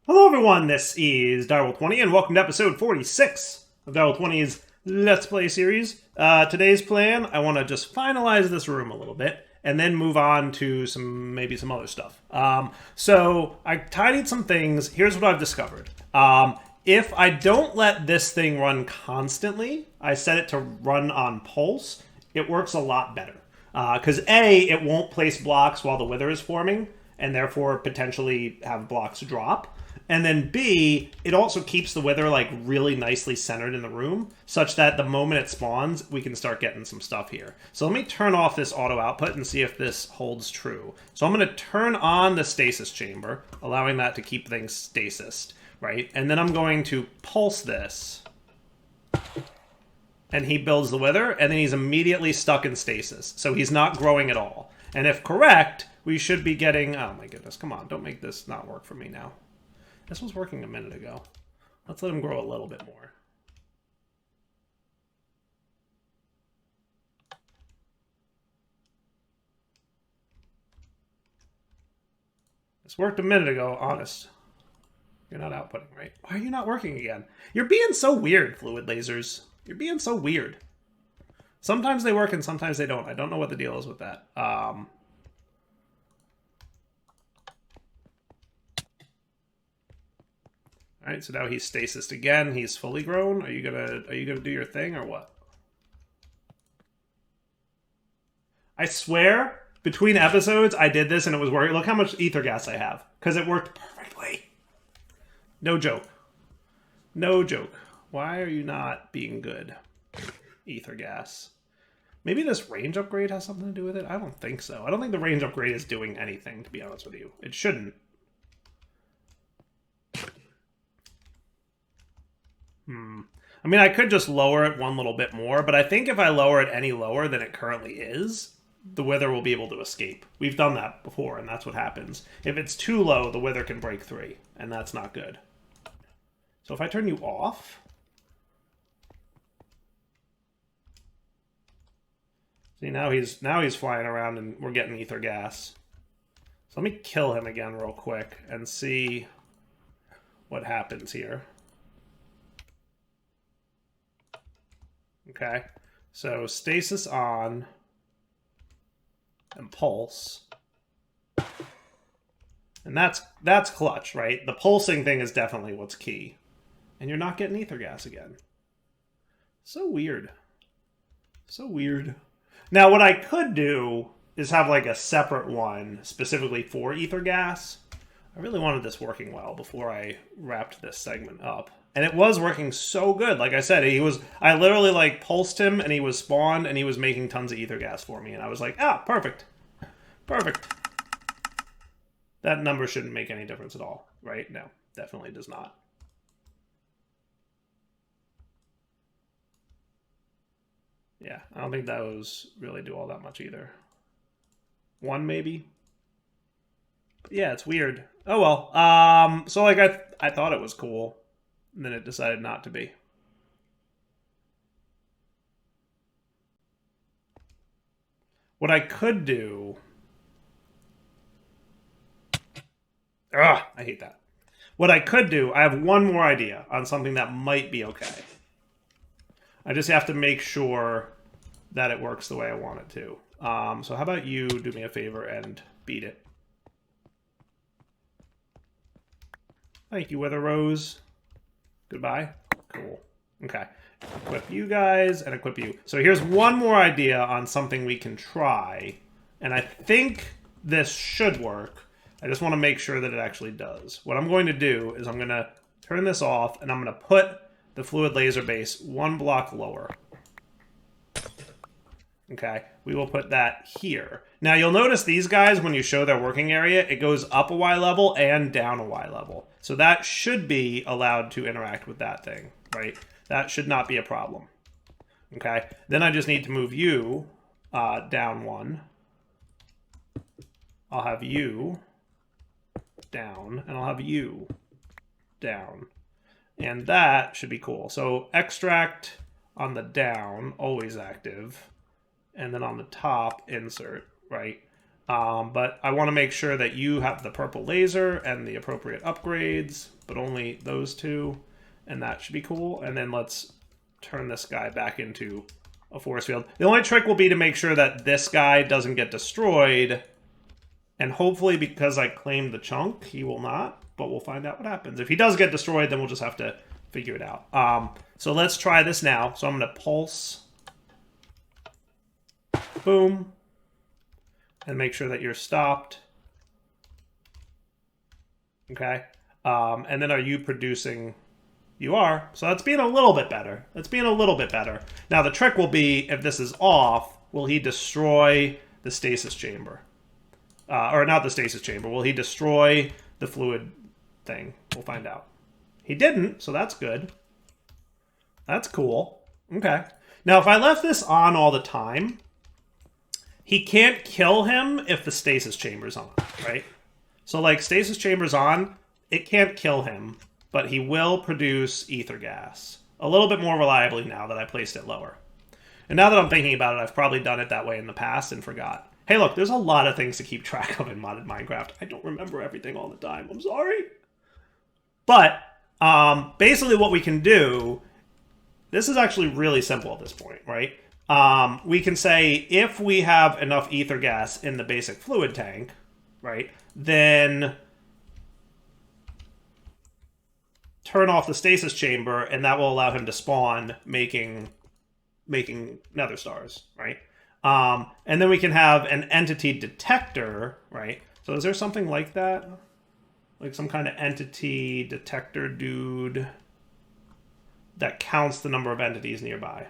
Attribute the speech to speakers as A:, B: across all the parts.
A: Hello everyone, this is Direwolf20 and welcome to episode 46 of Direwolf20's Let's Play series. Today's plan, I want to just finalize this room a little bit and then move on to maybe some other stuff. So I tidied some things. Here's what I've discovered. If I don't let this thing run constantly, I set it to run on pulse, it works a lot better. Because A, it won't place blocks while the wither is forming, and therefore potentially have blocks drop. And then B, it also keeps the wither like really nicely centered in the room, such that the moment it spawns, we can start getting some stuff here. So let me turn off this auto output and see if this holds true. So I'm going to turn on the stasis chamber, allowing that to keep things stasised, right? And then I'm going to pulse this, and he builds the wither, and then he's immediately stuck in stasis. So he's not growing at all. And if correct, we should be getting... Oh my goodness, come on, don't make this not work for me now. This was working a minute ago. Let's let him grow a little bit more. This worked a minute ago, honest. You're not outputting, right? Why are you not working again? You're being so weird, fluid lasers. You're being so weird. Sometimes they work and sometimes they don't. I don't know what the deal is with that. All right, so now he's stasis again. He's fully grown. Are you gonna do your thing or what? I swear, between episodes, I did this and it was working. Look how much ether gas I have, because it worked perfectly. No joke. No joke. Why are you not being good? Ether gas. Maybe this range upgrade has something to do with it? I don't think so. I don't think the range upgrade is doing anything, to be honest with you. It shouldn't. I mean, I could just lower it one little bit more, but I think if I lower it any lower than it currently is, the wither will be able to escape. We've done that before, and that's what happens. If it's too low, the wither can break 3, and that's not good. So if I turn you off... See, now he's flying around and we're getting ether gas. So let me kill him again real quick and see what happens here. Okay, so stasis on and pulse. And that's clutch, right? The pulsing thing is definitely what's key. And you're not getting ether gas again. So weird. So weird. Now, what I could do is have like a separate one specifically for ether gas. I really wanted this working well before I wrapped this segment up. And it was working so good. Like I said, I literally like pulsed him and he was spawned and he was making tons of ether gas for me. And I was like, ah, perfect. Perfect. That number shouldn't make any difference at all, right? No, definitely does not. Yeah, I don't think those really do all that much either. 1 maybe? But yeah, it's weird. Oh well. So like I thought it was cool. And then it decided not to be. What I could do... Ugh, I hate that. What I could do, I have one more idea on something that might be okay. I just have to make sure that it works the way I want it to. So how about you do me a favor and beat it? Thank you, Wither Rose. Goodbye. Cool. Okay. Equip you guys and equip you. So here's one more idea on something we can try. And I think this should work. I just want to make sure that it actually does. What I'm going to do is I'm going to turn this off and I'm going to put the fluid laser base 1 block lower. Okay, we will put that here. Now you'll notice these guys, when you show their working area, it goes up a Y level and down a Y level. So that should be allowed to interact with that thing, right? That should not be a problem. Okay, then I just need to move you down 1. I'll have you down, and I'll have you down. And that should be cool. So extract on the down, always active. And then on the top, insert, right? But I want to make sure that you have the purple laser and the appropriate upgrades, but only those two, and that should be cool. And then let's turn this guy back into a force field. The only trick will be to make sure that this guy doesn't get destroyed, and hopefully because I claimed the chunk, he will not, but we'll find out what happens. If he does get destroyed, then we'll just have to figure it out. So let's try this now. So I'm going to pulse. Boom. And make sure that you're stopped. Okay. And then are you producing? You are. So that's being a little bit better. That's being a little bit better. Now the trick will be, if this is off, will he destroy the stasis chamber? Or not the stasis chamber. Will he destroy the fluid thing? We'll find out. He didn't, so that's good. That's cool. Okay. Now if I left this on all the time, he can't kill him if the stasis chamber's on, right? So like stasis chamber's on, it can't kill him, but he will produce ether gas. A little bit more reliably now that I placed it lower. And now that I'm thinking about it, I've probably done it that way in the past and forgot. Hey look, there's a lot of things to keep track of in modded Minecraft. I don't remember everything all the time, I'm sorry. But basically what we can do, this is actually really simple at this point, right? We can say if we have enough ether gas in the basic fluid tank, right, then turn off the stasis chamber, and that will allow him to spawn, making nether stars, right? And then we can have an entity detector, right? So is there something like that? Like some kind of entity detector dude that counts the number of entities nearby.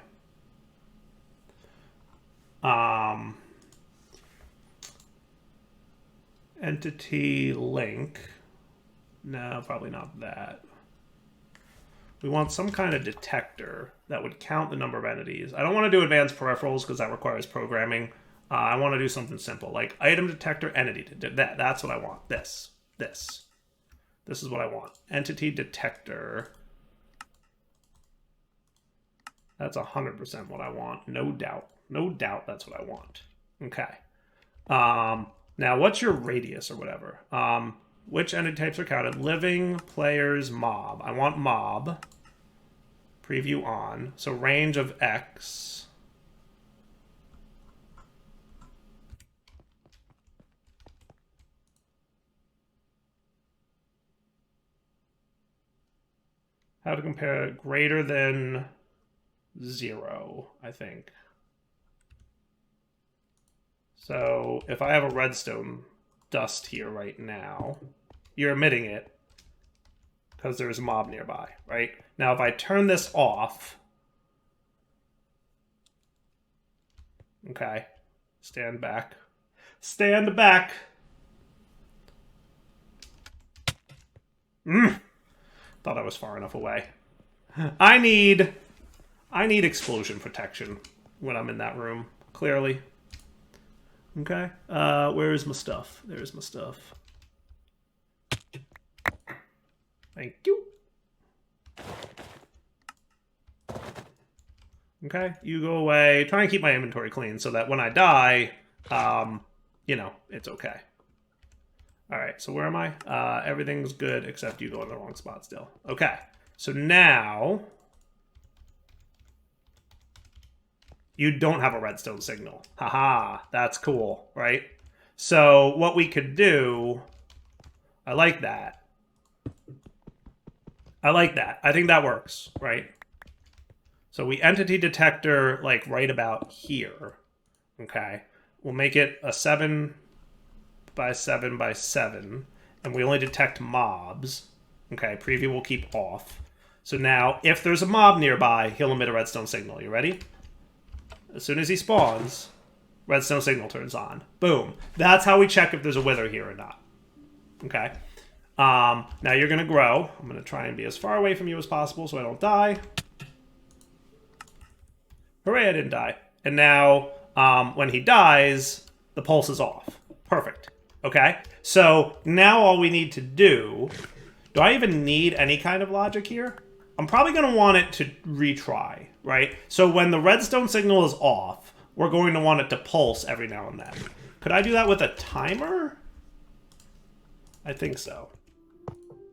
A: Entity link. No, probably not that. We want some kind of detector that would count the number of entities. I don't want to do advanced peripherals because that requires programming. I want to do something simple, like item detector, entity. That's what I want. This is what I want. Entity detector. That's 100% what I want. No doubt. No doubt that's what I want. Okay. Now, what's your radius or whatever? Which entity types are counted? Living, players, mob. I want mob. Preview on. So range of X. How to compare greater than 0, I think. So if I have a redstone dust here right now, you're emitting it because there's a mob nearby, right? Now if I turn this off, okay, stand back. Stand back. Thought I was far enough away. I need explosion protection when I'm in that room, clearly. Okay, where's my stuff? There's my stuff. Thank you. Okay, you go away. Try and keep my inventory clean so that when I die, you know, it's okay. Alright, so where am I? Everything's good except you go in the wrong spot still. Okay, so now you don't have a redstone signal. Haha, that's cool, right? So what we could do, I like that. I like that. I think that works, right? So we entity detector like right about here. Okay. We'll make it a 7 by 7 by 7, and we only detect mobs. Okay, preview will keep off. So now, if there's a mob nearby, he'll emit a redstone signal. You ready? As soon as he spawns, redstone signal turns on. Boom. That's how we check if there's a wither here or not. Okay. Now you're going to grow. I'm going to try and be as far away from you as possible so I don't die. Hooray, I didn't die. And now, when he dies, the pulse is off. Perfect. Okay? So, now all we need to do I even need any kind of logic here? I'm probably going to want it to retry, right? So when the redstone signal is off, we're going to want it to pulse every now and then. Could I do that with a timer? I think so.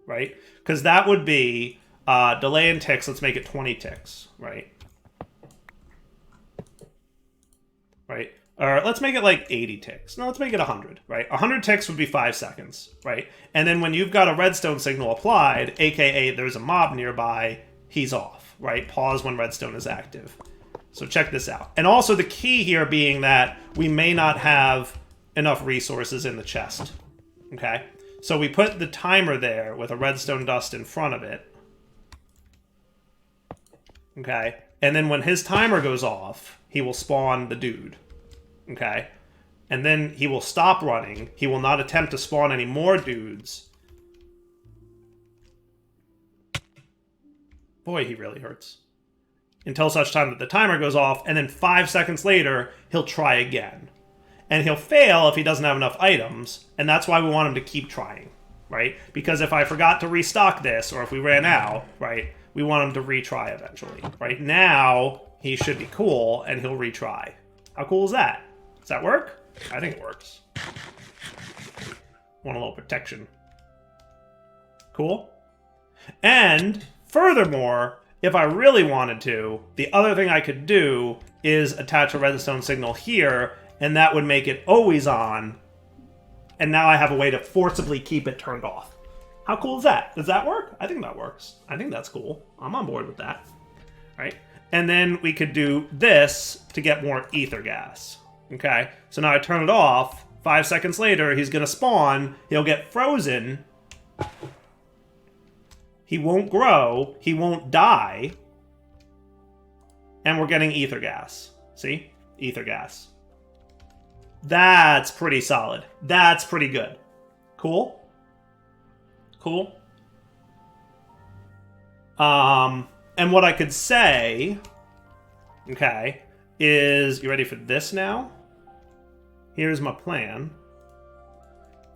A: Right? Because that would be delay in ticks. Let's make it 20 ticks, right? Right? Or let's make it like 80 ticks. No, let's make it 100, right? 100 ticks would be 5 seconds, right? And then when you've got a redstone signal applied, aka there's a mob nearby, he's off, right? Pause when redstone is active. So check this out. And also the key here being that we may not have enough resources in the chest, okay? So we put the timer there with a redstone dust in front of it, okay? And then when his timer goes off, he will spawn the dude. Okay? And then he will stop running. He will not attempt to spawn any more dudes. Boy, he really hurts. Until such time that the timer goes off, and then 5 seconds later, he'll try again. And he'll fail if he doesn't have enough items, and that's why we want him to keep trying, right? Because if I forgot to restock this, or if we ran out, right, we want him to retry eventually. Right now, he should be cool, and he'll retry. How cool is that? Does that work? I think it works. Want a little protection. Cool? And furthermore, if I really wanted to, the other thing I could do is attach a redstone signal here, and that would make it always on. And now I have a way to forcibly keep it turned off. How cool is that? Does that work? I think that works. I think that's cool. I'm on board with that. Right? And then we could do this to get more ether gas. Okay, so now I turn it off. 5 seconds later, he's going to spawn. He'll get frozen. He won't grow. He won't die. And we're getting ether gas. See? Ether gas. That's pretty solid. That's pretty good. Cool? Cool? And what I could say, okay, is, you ready for this now? Here's my plan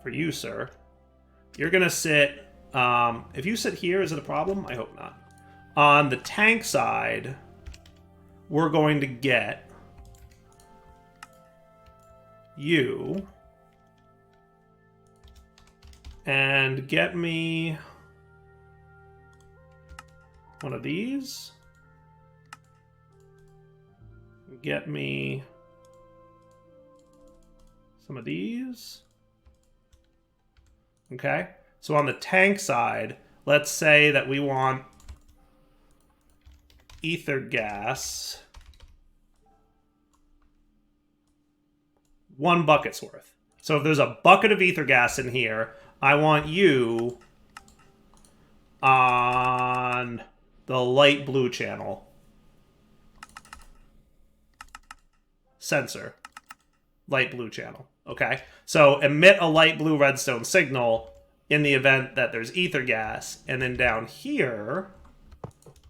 A: for you, sir. You're going to sit, if you sit here, is it a problem? I hope not. On the tank side, we're going to get you and get me one of these. Get me some of these. Okay, so on the tank side, let's say that we want ether gas 1 bucket's worth. So if there's a bucket of ether gas in here, I want you on the light blue channel. Sensor. Light blue channel. Okay? So emit a light blue redstone signal in the event that there's ether gas. And then down here,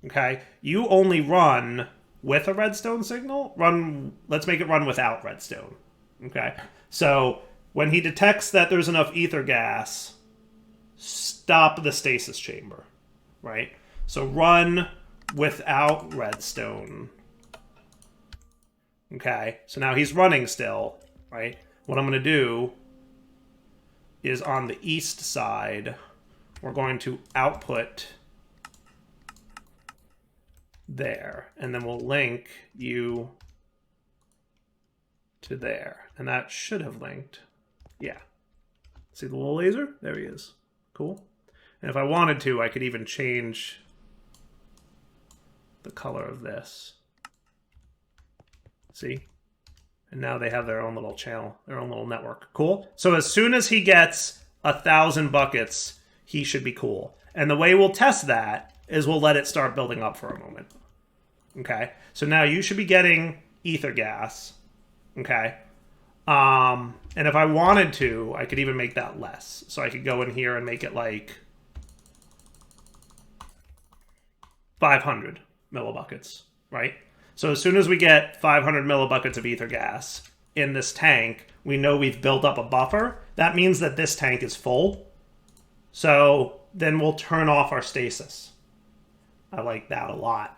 A: okay, you only run with a redstone signal. Let's make it run without redstone. Okay? So when he detects that there's enough ether gas, stop the stasis chamber. Right? So run without redstone. Okay, so now he's running still, right? What I'm going to do is on the east side, we're going to output there. And then we'll link you to there. And that should have linked. Yeah. See the little laser? There he is. Cool. And if I wanted to, I could even change the color of this. See? And now they have their own little channel, their own little network. Cool? So as soon as he gets 1,000 buckets, he should be cool. And the way we'll test that is we'll let it start building up for a moment. Okay? So now you should be getting ether gas. Okay? And if I wanted to, I could even make that less. So I could go in here and make it like 500 millibuckets, right? So as soon as we get 500 millibuckets of ether gas in this tank, we know we've built up a buffer. That means that this tank is full. So then we'll turn off our stasis. I like that a lot.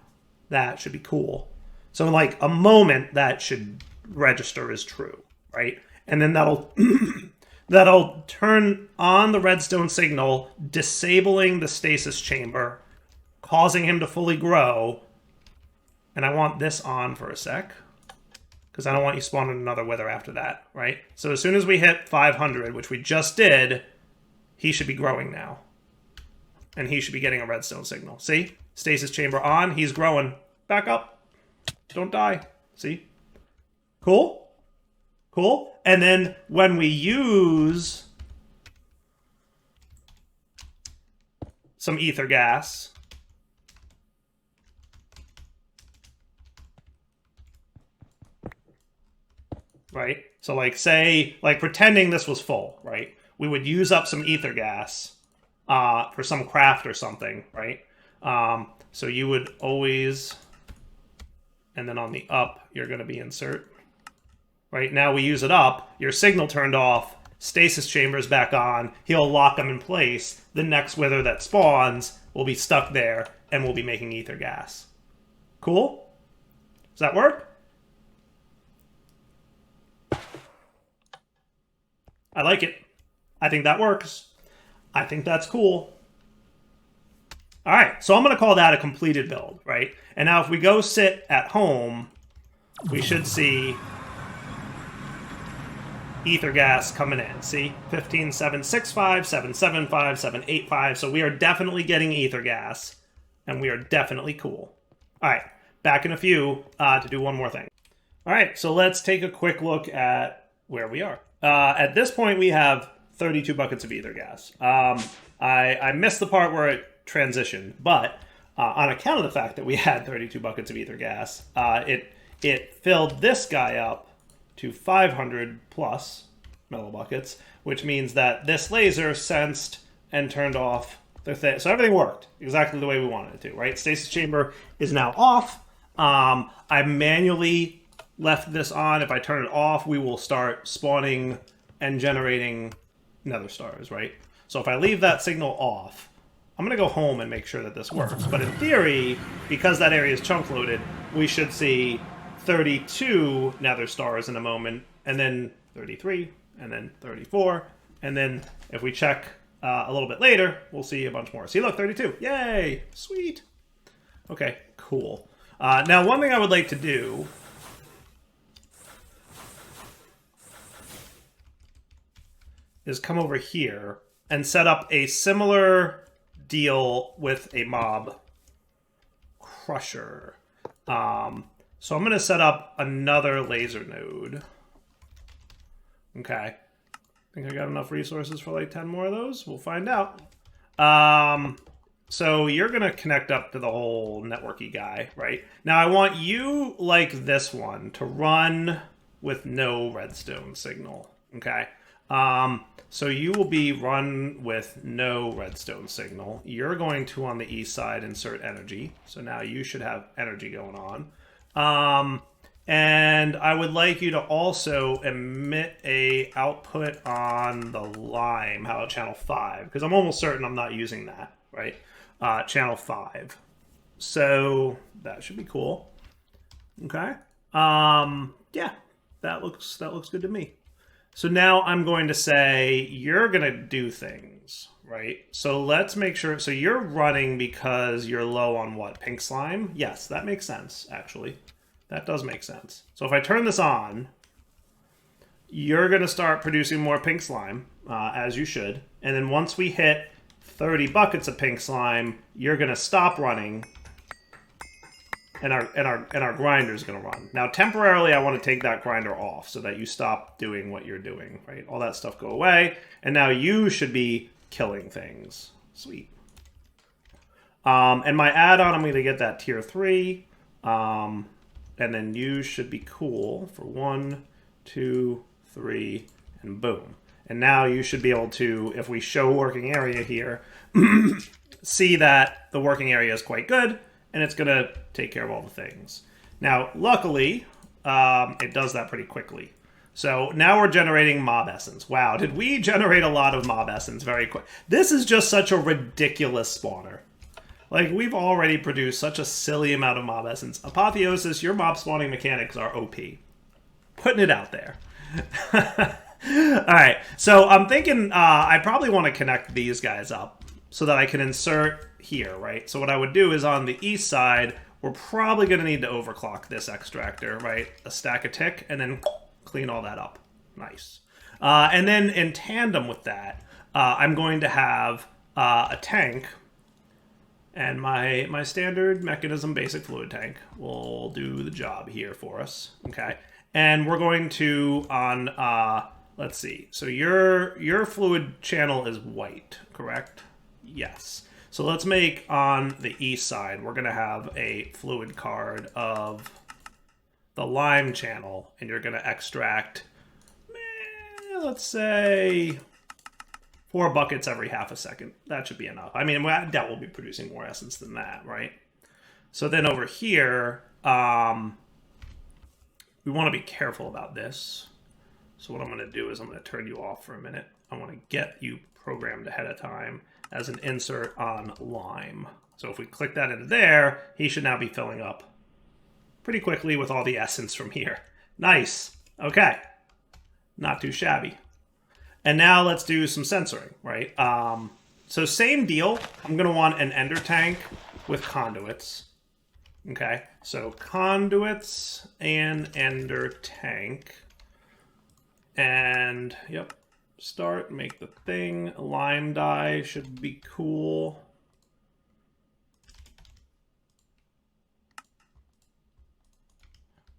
A: That should be cool. So in like a moment, that should register as true, right? And then that'll that'll turn on the redstone signal, disabling the stasis chamber, causing him to fully grow. And I want this on for a sec, because I don't want you spawning another wither after that, right? So as soon as we hit 500, which we just did, he should be growing now. And he should be getting a redstone signal. See? Stasis chamber on. He's growing. Back up. Don't die. See? Cool? Cool? And then when we use some ether gas, right? So like say, like pretending this was full, right? We would use up some ether gas for some craft or something, right? So you would always, and then on the up, you're going to be insert. Right now we use it up, your signal turned off, stasis chamber's back on, he'll lock them in place. The next wither that spawns will be stuck there, and we'll be making ether gas. Cool? Does that work? I like it. I think that works. I think that's cool. All right, so I'm going to call that a completed build, right? And now if we go sit at home, we should see ether gas coming in. See? 15765, 775, 785. So we are definitely getting ether gas, and we are definitely cool. All right, back in a few to do one more thing. All right, so let's take a quick look at where we are. At this point, we have 32 buckets of ether gas. I missed the part where it transitioned, but on account of the fact that we had 32 buckets of ether gas, it filled this guy up to 500 plus millibuckets, which means that this laser sensed and turned off the thing. So everything worked exactly the way we wanted it to, right? Stasis chamber is now off. I manually left this on. If I turn it off, we will start spawning and generating nether stars, right? So if I leave that signal off, I'm going to go home and make sure that this works. But in theory, because that area is chunk loaded, we should see 32 nether stars in a moment, and then 33, and then 34, and then if we check a little bit later, we'll see a bunch more. See, look, 32. Yay! Sweet. Okay, cool. Now, one thing I would like to do is come over here and set up a similar deal with a mob crusher. So I'm going to set up another laser node. Okay. I think I got enough resources for like 10 more of those. We'll find out. So you're going to connect up to the whole networky guy, right? Now I want you, like this one, to run with no redstone signal. Okay. So you will be run with no redstone signal. You're going to, on the east side, insert energy. So now you should have energy going on. And I would like you to also emit a output on the lime, how about channel 5? Because I'm almost certain I'm not using that, right? Channel 5. So that should be cool. Okay. Yeah, that looks good to me. So now I'm going to say, you're going to do things, right? So let's make sure, so you're running because you're low on what? Pink slime? Yes, that makes sense, actually. That does make sense. So if I turn this on, you're going to start producing more pink slime, as you should. And then once we hit 30 buckets of pink slime, you're going to stop running, and our grinder is going to run. Now, temporarily, I want to take that grinder off so that you stop doing what you're doing, right? All that stuff go away, and now you should be killing things. Sweet. And my add-on, I'm going to get that tier 3, and then you should be cool for 1, 2, 3, and boom. And now you should be able to, if we show working area here, see that the working area is quite good, and it's going to take care of all the things. Now, luckily, it does that pretty quickly. So now we're generating mob essence. Wow, did we generate a lot of mob essence very quick? This is just such a ridiculous spawner. Like, we've already produced such a silly amount of mob essence. Apotheosis, your mob spawning mechanics are OP. Putting it out there. All right, so I'm thinking I probably want to connect these guys up so that I can insert here, right? So what I would do is on the east side, we're probably going to need to overclock this extractor, right? A stack a tick, and then clean all that up. Nice. And then in tandem with that, I'm going to have a tank, and my standard mechanism basic fluid tank will do the job here for us, okay? And we're going to, on, let's see, so your fluid channel is white, correct? Yes. So let's make on the east side, we're going to have a fluid card of the lime channel, and you're going to extract, let's say, 4 buckets every half a second. That should be enough. I mean, I doubt we'll be producing more essence than that, right? So then over here, we want to be careful about this. So what I'm going to do is I'm going to turn you off for a minute. I want to get you programmed ahead of time as an insert on lime. So if we click that into there, he should now be filling up pretty quickly with all the essence from here. Nice. Okay. Not too shabby. And now let's do some censoring, right? So same deal. I'm going to want an ender tank with conduits. Okay. So conduits and ender tank. And, yep. Start, make the thing. Lime dye should be cool.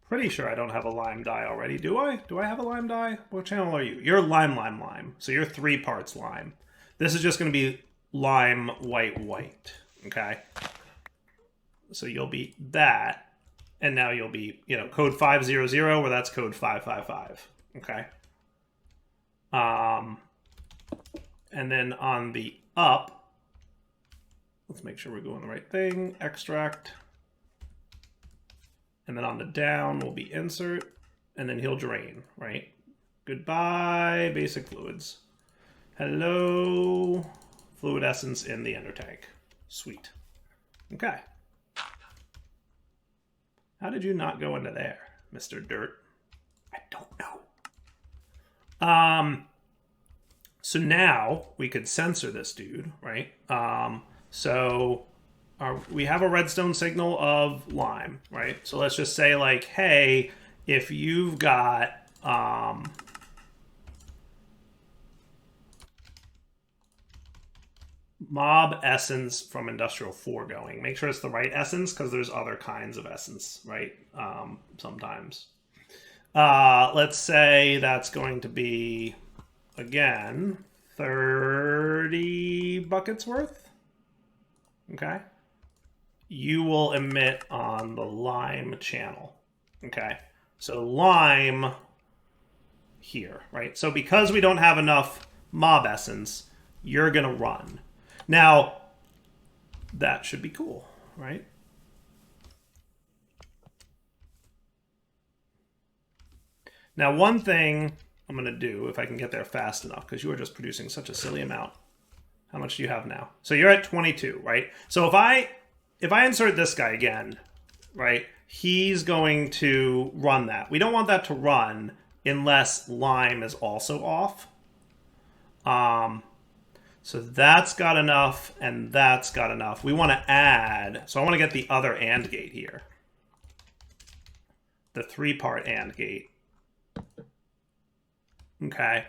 A: Pretty sure I don't have a lime dye already. Do I? Do I have a lime dye? What channel are you? You're lime. So you're 3 parts lime. This is just going to be lime, white. Okay? So you'll be that. And now you'll be, code 500, where that's code 555. Okay? And then on the up, let's make sure we're doing the right thing. Extract. And then on the down will be insert, and then he'll drain, right? Goodbye, basic fluids. Hello, fluid essence in the ender tank. Sweet. Okay. How did you not go into there, Mr. Dirt? I don't know. So now we could censor this dude, right? We have a redstone signal of lime, right? So let's just say, like, hey, if you've got mob essence from industrial foregoing, make sure it's the right essence, because there's other kinds of essence, right? Sometimes. Let's say that's going to be, again, 30 buckets worth. Okay. You will emit on the lime channel. Okay. So lime here, right? So because we don't have enough mob essence, you're going to run. Now, that should be cool, right? Now, one thing I'm going to do, if I can get there fast enough, because you are just producing such a silly amount. How much do you have now? So you're at 22, right? So if I insert this guy again, right, he's going to run that. We don't want that to run unless lime is also off. So that's got enough, and that's got enough. We want to add, so I want to get the other AND gate here. The 3-part AND gate. Okay.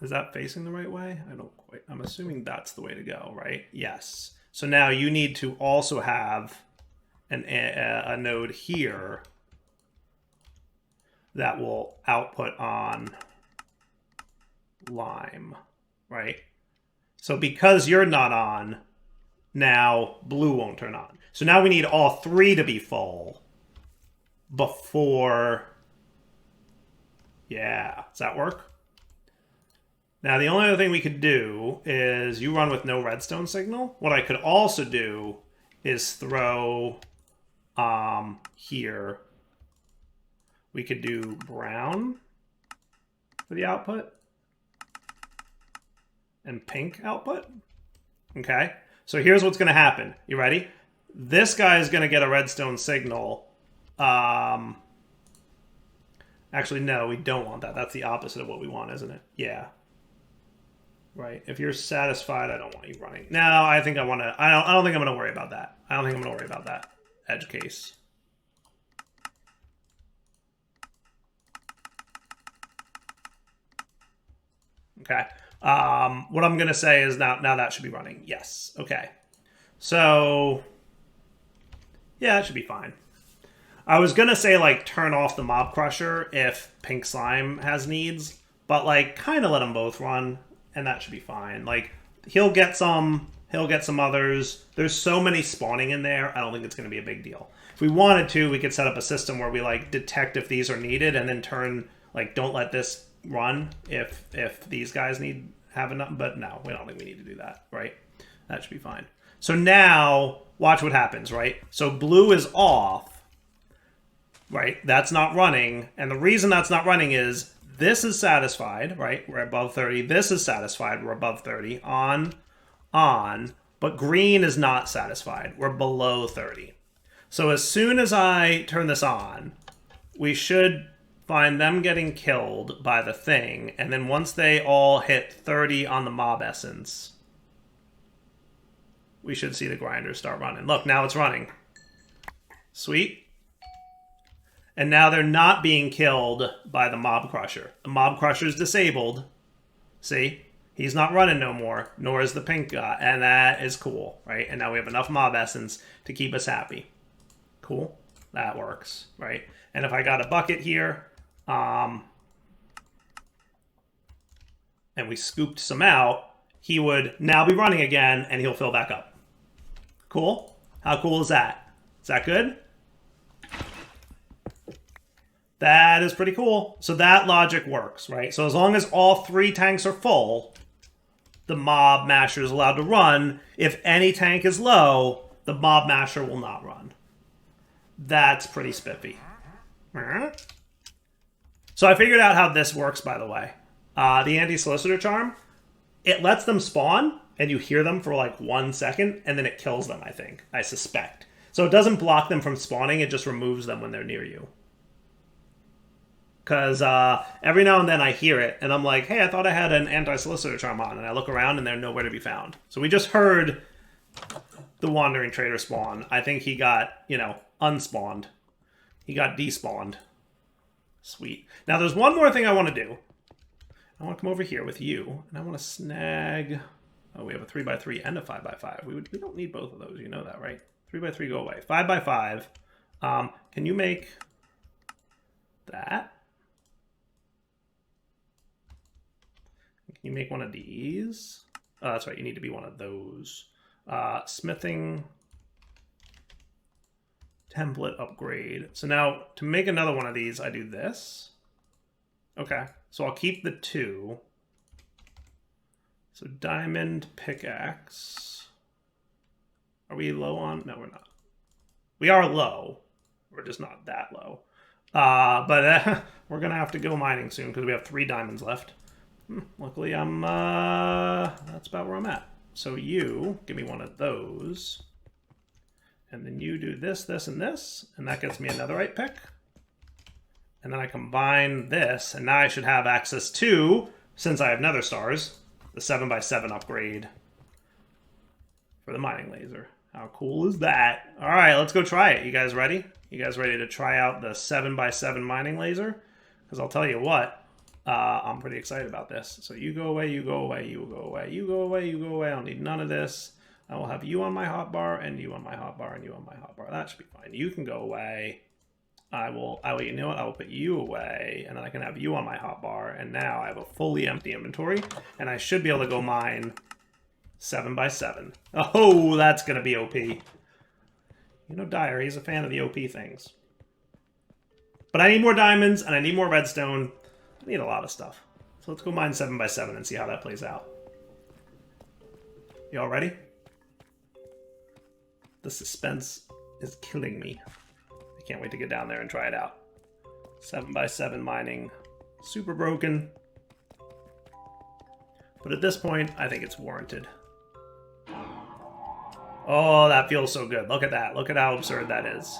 A: Is that facing the right way? I don't quite. I'm assuming that's the way to go, right? Yes. So now you need to also have a node here that will output on lime, right? So because you're not on, now blue won't turn on. So now we need all 3 to be full before. Yeah. Does that work? Now, the only other thing we could do is you run with no redstone signal. What I could also do is throw here. We could do brown for the output and pink output. Okay, so here's what's going to happen. You ready? This guy is going to get a redstone signal Actually, no, we don't want that. That's the opposite of what we want, isn't it? Yeah. Right. If you're satisfied, I don't want you running. No, I think I want to... I don't think I'm going to worry about that. I don't think I'm going to worry about that edge case. Okay. What I'm going to say is now that should be running. Yes. Okay. So... yeah, it should be fine. I was going to say, like, turn off the Mob Crusher if Pink Slime has needs, but, like, kind of let them both run, and that should be fine. Like, he'll get some others. There's so many spawning in there, I don't think it's going to be a big deal. If we wanted to, we could set up a system where we, like, detect if these are needed, and then turn, like, don't let this run if these guys have enough, but no, we don't think we need to do that, right? That should be fine. So now, watch what happens, right? So blue is off. Right, that's not running, and the reason that's not running is this is satisfied, right? We're above 30. This is satisfied. We're above 30. On, but green is not satisfied. We're below 30. So as soon as I turn this on, we should find them getting killed by the thing, and then once they all hit 30 on the mob essence, we should see the grinders start running. Look, now it's running. Sweet. And now they're not being killed by the Mob Crusher. The Mob Crusher is disabled. See? He's not running no more, nor is the pink guy. And that is cool, right? And now we have enough Mob Essence to keep us happy. Cool. That works, right? And if I got a bucket here, and we scooped some out, he would now be running again, and he'll fill back up. Cool? How cool is that? Is that good? That is pretty cool. So that logic works, right? So as long as all 3 tanks are full, the Mob Masher is allowed to run. If any tank is low, the Mob Masher will not run. That's pretty spiffy. So I figured out how this works, by the way. The Anti-Solicitor Charm, it lets them spawn, and you hear them for like 1 second, and then it kills them, I think. I suspect. So it doesn't block them from spawning, it just removes them when they're near you. Because every now and then I hear it, and I'm like, hey, I thought I had an Anti-Solicitor Charm on, and I look around, and they're nowhere to be found. So we just heard the Wandering Trader spawn. I think he got, you know, unspawned. He got despawned. Sweet. Now, there's one more thing I want to do. I want to come over here with you, and I want to snag... oh, we have a 3x3 and a 5x5. We don't need both of those, you know that, right? 3x3 go away. 5x5. Can you make that? Can you make one of these? Oh, that's right. You need to be one of those. Smithing template upgrade. So now to make another one of these, I do this. Okay. So I'll keep the 2. So diamond pickaxe. Are we low on? No, we're not. We are low. We're just not that low. But we're going to have to go mining soon because we have 3 diamonds left. Luckily, that's about where I'm at. So you give me one of those. And then you do this, this, and this. And that gets me a netherite pick. And then I combine this. And now I should have access to, since I have nether stars, the 7x7 upgrade for the mining laser. How cool is that? All right, let's go try it. You guys ready? You guys ready to try out the 7x7 mining laser? Because I'll tell you what. I'm pretty excited about this. So you go away, you go away, you go away, you go away, you go away. I don't need none of this. I will have you on my hotbar, and you on my hotbar, and you on my hotbar. That should be fine. You can go away. I will, you know what? I will put you away, and then I can have you on my hotbar, and now I have a fully empty inventory, and I should be able to go mine 7x7. Oh, that's going to be OP. You know Dyer, he's a fan of the OP things. But I need more diamonds, and I need more redstone. I need a lot of stuff. So let's go mine 7x7 and see how that plays out. Y'all ready? The suspense is killing me. I can't wait to get down there and try it out. 7x7 mining. Super broken. But at this point, I think it's warranted. Oh, that feels so good. Look at that. Look at how absurd that is.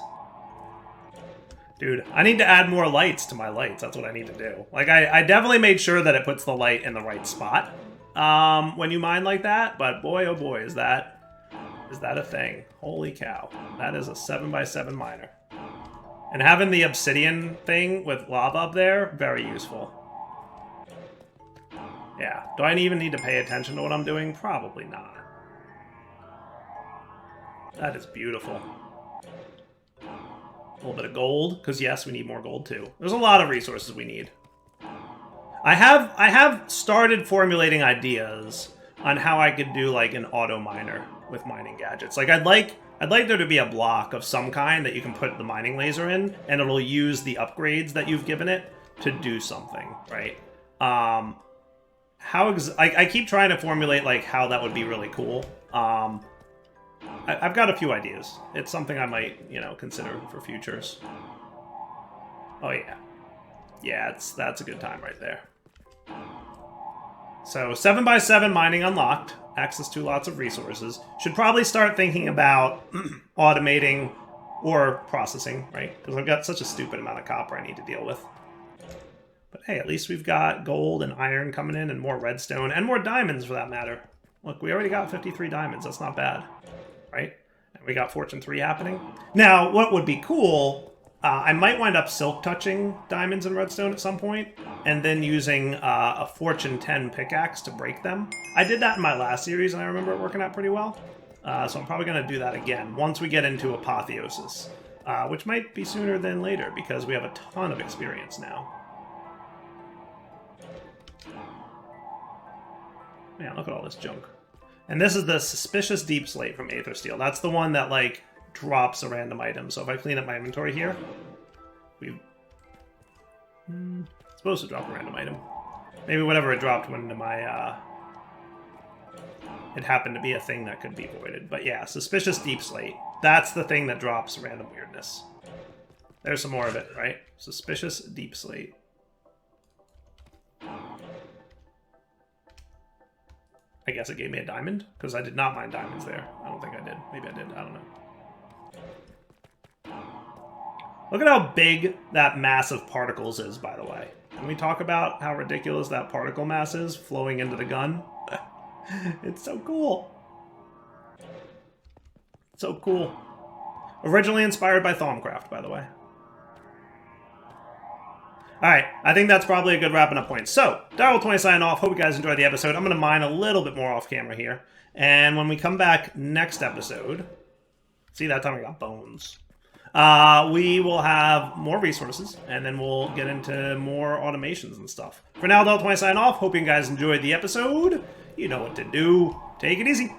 A: Dude, I need to add more lights to my lights. That's what I need to do. Like, I definitely made sure that it puts the light in the right spot when you mine like that. But boy, oh boy, is that a thing. Holy cow. That is a 7x7 miner. And having the obsidian thing with lava up there, very useful. Yeah. Do I even need to pay attention to what I'm doing? Probably not. That is beautiful. A little bit of gold, because yes, we need more gold too. There's a lot of resources we need. I have started formulating ideas on how I could do like an auto miner with mining gadgets. Like I'd like there to be a block of some kind that you can put the mining laser in, and it'll use the upgrades that you've given it to do something, right? I keep trying to formulate like how that would be really cool. I've got a few ideas. It's something I might, consider for futures. Oh yeah. Yeah, that's a good time right there. So 7x7 mining unlocked. Access to lots of resources. Should probably start thinking about automating or processing, right? Because I've got such a stupid amount of copper I need to deal with. But hey, at least we've got gold and iron coming in and more redstone and more diamonds for that matter. Look, we already got 53 diamonds. That's not bad. Right? And we got Fortune 3 happening. Now, what would be cool, I might wind up silk touching diamonds and redstone at some point, and then using a Fortune 10 pickaxe to break them. I did that in my last series, and I remember it working out pretty well. So I'm probably going to do that again once we get into Apotheosis, which might be sooner than later, because we have a ton of experience now. Man, look at all this junk. And this is the Suspicious Deep Slate from Aether Steel. That's the one that, like, drops a random item. So if I clean up my inventory here, it's supposed to drop a random item. Maybe whatever it dropped went into my, it happened to be a thing that could be voided. But yeah, Suspicious Deep Slate. That's the thing that drops random weirdness. There's some more of it, right? Suspicious Deep Slate. I guess it gave me a diamond, because I did not mine diamonds there. I don't think I did. Maybe I did. I don't know. Look at how big that mass of particles is, by the way. Can we talk about how ridiculous that particle mass is flowing into the gun? It's so cool. So cool. Originally inspired by Thaumcraft, by the way. Alright, I think that's probably a good wrapping up point. So, Darwell20 signing off. Hope you guys enjoyed the episode. I'm going to mine a little bit more off camera here. And when we come back next episode... See, that time I got bones. We will have more resources, and then we'll get into more automations and stuff. For now, Darwell20 signing off. Hope you guys enjoyed the episode. You know what to do. Take it easy.